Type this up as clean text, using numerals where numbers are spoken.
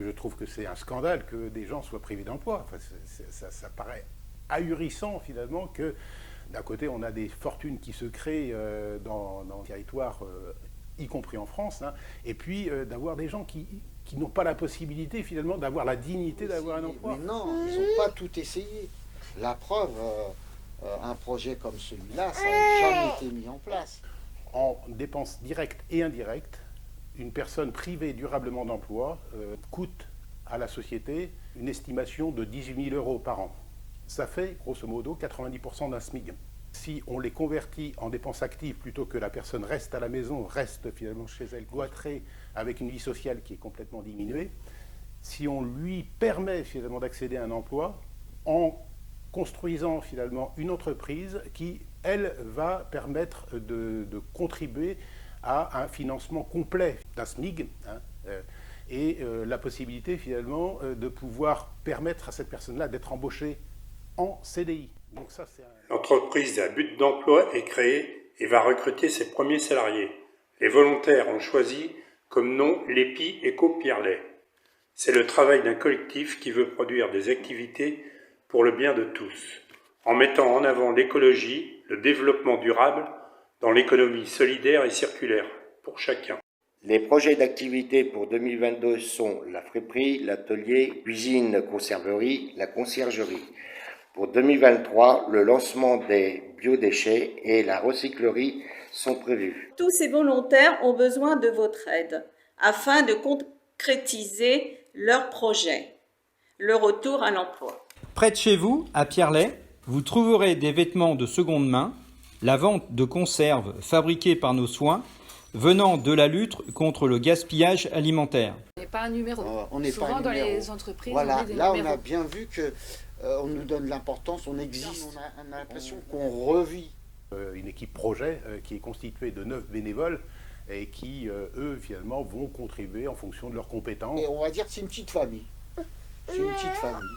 Je trouve que c'est un scandale que des gens soient privés d'emploi. Enfin, ça paraît ahurissant finalement que d'un côté on a des fortunes qui se créent dans le territoire, y compris en France, hein, et puis d'avoir des gens qui n'ont pas la possibilité finalement d'avoir la dignité d'avoir un emploi. Mais non, ils n'ont pas tout essayé. La preuve, un projet comme celui-là, ça n'a jamais été mis en place. En dépenses directes et indirectes, une personne privée durablement d'emploi coûte à la société une estimation de 18 000 euros par an. Ça fait, grosso modo, 90% d'un SMIC. Si on les convertit en dépenses actives plutôt que la personne reste à la maison, reste finalement chez elle, cloîtrée, avec une vie sociale qui est complètement diminuée, si on lui permet finalement d'accéder à un emploi en construisant finalement une entreprise qui, elle, va permettre de contribuer à un financement complet d'un SMIG, hein, et la possibilité finalement de pouvoir permettre à cette personne-là d'être embauchée en CDI. Donc ça, c'est L'entreprise à but d'emploi est créée et va recruter ses premiers salariés. Les volontaires ont choisi comme nom l'EPI Éco-Pierrelet. C'est le travail d'un collectif qui veut produire des activités pour le bien de tous, en mettant en avant l'écologie, le développement durable dans l'économie solidaire et circulaire, pour chacun. Les projets d'activité pour 2022 sont la friperie, l'atelier, cuisine, conserverie, la conciergerie. Pour 2023, le lancement des biodéchets et la recyclerie sont prévus. Tous ces volontaires ont besoin de votre aide afin de concrétiser leurs projets, le retour à l'emploi. Près de chez vous, à Pierrelet, vous trouverez des vêtements de seconde main, la vente de conserves fabriquées par nos soins, venant de la lutte contre le gaspillage alimentaire. On n'est pas un numéro. On n'est Souvent pas un dans numéro. les entreprises, Voilà, on est des là numéros. on a bien vu que on nous donne l'importance, on existe. On a l'impression qu'on revit. une équipe projet qui est constituée de 9 bénévoles et qui, eux, finalement, vont contribuer en fonction de leurs compétences. Et on va dire que c'est une petite famille. C'est une petite famille.